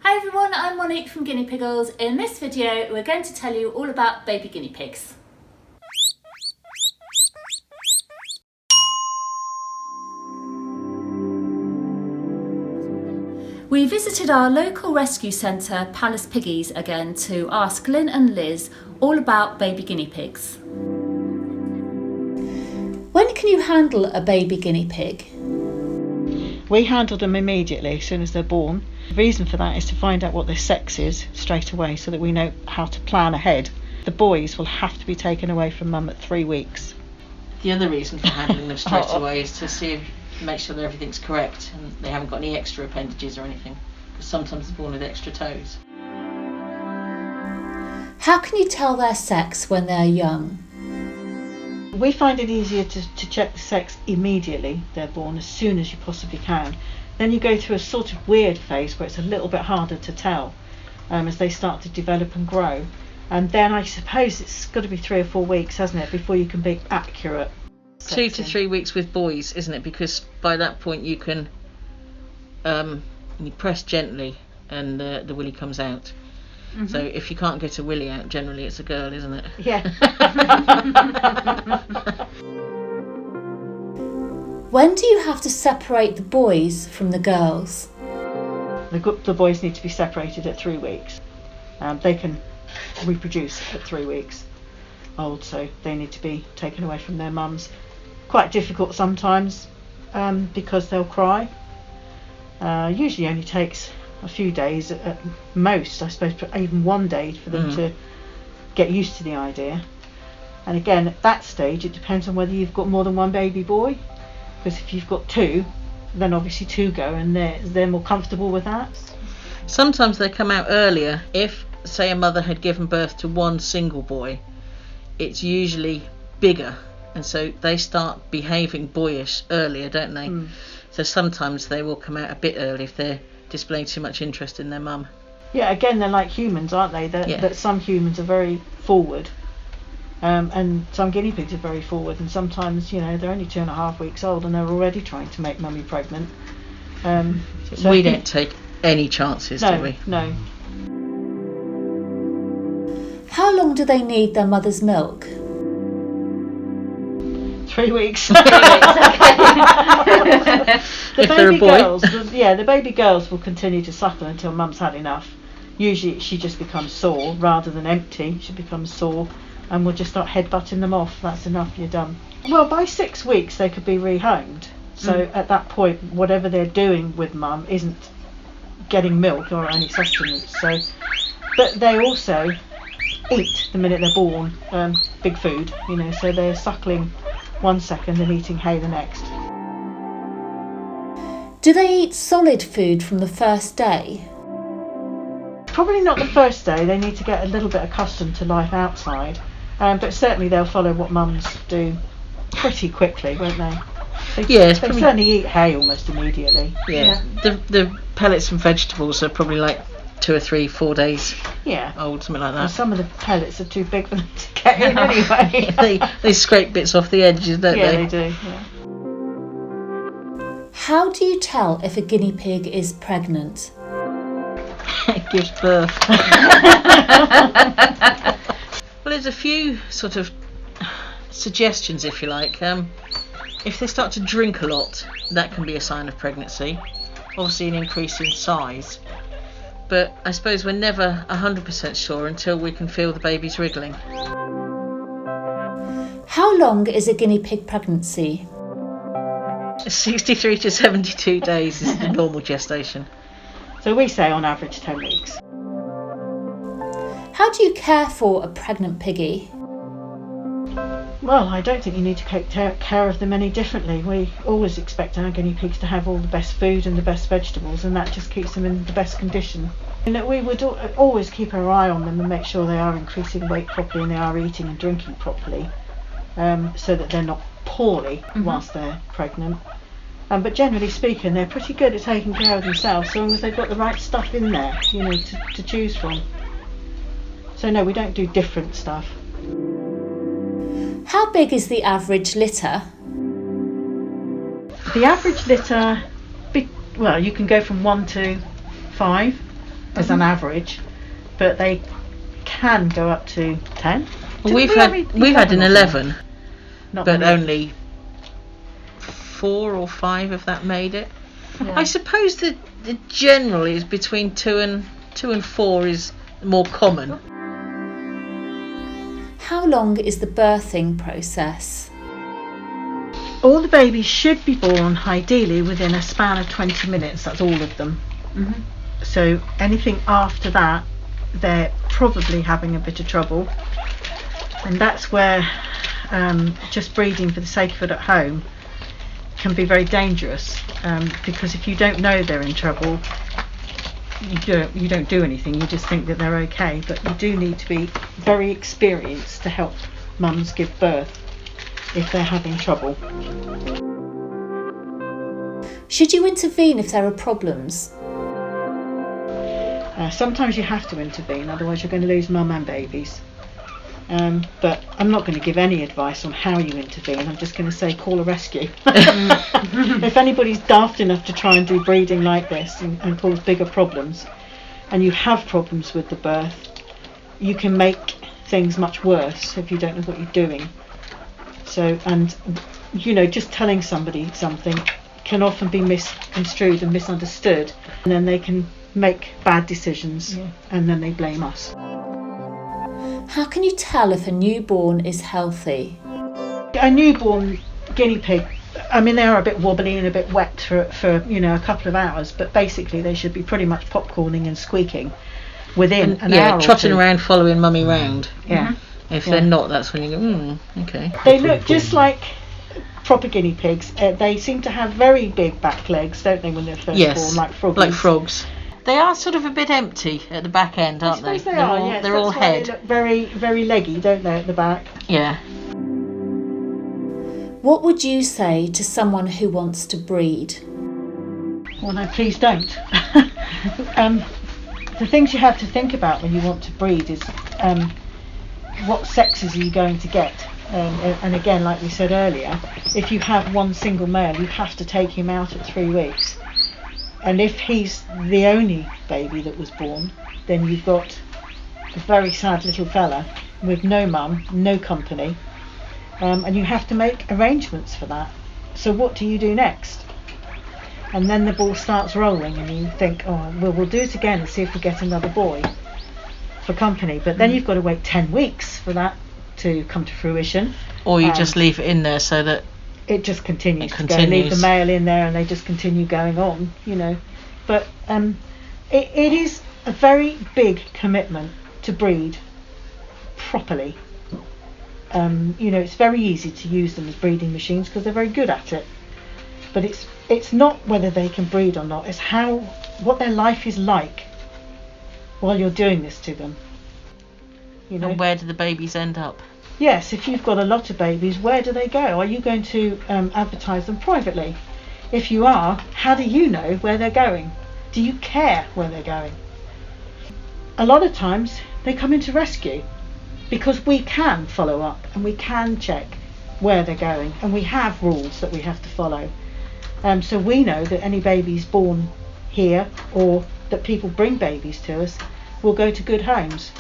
Hi everyone, I'm Monique from Guinea Piggles. In this video we're going to tell you all about baby guinea pigs. We visited our local rescue centre, Palace Piggies, again to ask Lynn and Liz all about baby guinea pigs. When can you handle a baby guinea pig? We handle them immediately as soon as they're born. The reason for that is to find out what their sex is straight away so that we know how to plan ahead. The boys will have to be taken away from mum at 3 weeks. The other reason for handling them straight away is to make sure that everything's correct and they haven't got any extra appendages or anything, because sometimes they're born with extra toes. How can you tell their sex when they're young? We find it easier to check the sex immediately they're born, as soon as you possibly can. Then you go through a sort of weird phase where it's a little bit harder to tell as they start to develop and grow. And then I suppose it's got to be 3 or 4 weeks, hasn't it, before you can be accurate. 2 to 3 weeks with boys, isn't it? Because by that point you can you press gently and the willy comes out. Mm-hmm. So if you can't get a willy out, generally it's a girl, isn't it? Yeah. When do you have to separate the boys from the girls? The boys need to be separated at 3 weeks. They can reproduce at 3 weeks old, so they need to be taken away from their mums. Quite difficult sometimes because they'll cry. Usually only takes a few days at most, I suppose, even 1 day for them to get used to the idea. And again, at that stage it depends on whether you've got more than one baby boy, because if you've got 2, then obviously 2 go and they're more comfortable with that. Sometimes they come out earlier. If, say, a mother had given birth to 1 single boy, it's usually bigger, and so they start behaving boyish earlier, don't they? So sometimes they will come out a bit early if they're displaying too much interest in their mum. Yeah, again, they're like humans, aren't they? That some humans are very forward, and some guinea pigs are very forward, and sometimes, they're only 2.5 weeks old and they're already trying to make mummy pregnant. So we don't take any chances, do we? No. How long do they need their mother's milk? 3 weeks. If they're a boy. The baby girls will continue to suckle until mum's had enough. Usually she just becomes sore rather than empty. She becomes sore and we'll just start headbutting them off. That's enough, you're done. Well, by 6 weeks they could be rehomed. So at that point, whatever they're doing with mum isn't getting milk or any sustenance. But they also eat the minute they're born, big food, so they're suckling 1 second and eating hay the next. Do they eat solid food from the first day? Probably not the first day. They need to get a little bit accustomed to life outside, but certainly they'll follow what mums do pretty quickly, won't they? They certainly eat hay almost immediately. Yeah. The pellets and vegetables are probably like 2 or 3, 4 days old, something like that. And some of the pellets are too big for them to get in anyway. they scrape bits off the edges, don't they? Yeah, they do. Yeah. How do you tell if a guinea pig is pregnant? It gives birth. Well, there's a few sort of suggestions, if you like. If they start to drink a lot, that can be a sign of pregnancy. Obviously an increase in size. But I suppose we're never 100% sure until we can feel the baby's wriggling. How long is a guinea pig pregnancy? 63 to 72 days is the normal gestation. So we say on average 10 weeks. How do you care for a pregnant piggy? Well, I don't think you need to take care of them any differently. We always expect our guinea pigs to have all the best food and the best vegetables, and that just keeps them in the best condition. We would always keep our eye on them and make sure they are increasing weight properly and they are eating and drinking properly, so that they're not poorly whilst they're pregnant. But generally speaking, they're pretty good at taking care of themselves, so long as they've got the right stuff in there, to choose from. So no, we don't do different stuff. How big is the average litter? The average litter, you can go from 1 to 5. as an average, but they can go up to 10. Well, we've had an 11, Not but many. only 4 or 5 of that made it. Yeah. I suppose that the general is between 2 and 4 is more common. How long is the birthing process? All the babies should be born ideally within a span of 20 minutes. That's all of them. Mm-hmm. So anything after that, they're probably having a bit of trouble, and that's where just breeding for the sake of it at home can be very dangerous, because if you don't know they're in trouble, you don't do anything. You just think that they're okay, but you do need to be very experienced to help mums give birth if they're having trouble. Should you intervene if there are problems? Sometimes you have to intervene, otherwise you're going to lose mum and babies. But I'm not going to give any advice on how you intervene. I'm just going to say call a rescue. If anybody's daft enough to try and do breeding like this and cause bigger problems, and you have problems with the birth, you can make things much worse if you don't know what you're doing. So, and just telling somebody something can often be misconstrued and misunderstood, and then they can make bad decisions, and then they blame us. How can you tell if a newborn is healthy? A newborn guinea pig, I mean, they are a bit wobbly and a bit wet for a couple of hours, but basically they should be pretty much popcorning and squeaking within an hour or trotting two. around following mummy round. Yeah. If they're not, that's when you go, okay. They look just like proper guinea pigs. They seem to have very big back legs, don't they, when they're first born, like frogs. Like frogs. They are sort of a bit empty at the back end, aren't I suppose they? they are, yes. They're all That's why head. They look very, very leggy, don't they, at the back? Yeah. What would you say to someone who wants to breed? Well, no, please don't. The things you have to think about when you want to breed is what sexes are you going to get? And again, like we said earlier, if you have one single male, you have to take him out at 3 weeks. And if he's the only baby that was born, then you've got a very sad little fella with no mum, no company, and you have to make arrangements for that. So what do you do next? And then the ball starts rolling and you think, oh, well, we'll do it again and see if we get another boy for company. But then you've got to wait 10 weeks for that to come to fruition. Or you just leave it in there so that it just continues it to go. Leave the male in there and they just continue going on, But it is a very big commitment to breed properly. It's very easy to use them as breeding machines because they're very good at it. But it's not whether they can breed or not, it's what their life is like while you're doing this to them. And where do the babies end up? Yes, if you've got a lot of babies, where do they go? Are you going to advertise them privately? If you are, how do you know where they're going? Do you care where they're going? A lot of times they come into rescue because we can follow up and we can check where they're going, and we have rules that we have to follow. So we know that any babies born here or that people bring babies to us will go to good homes.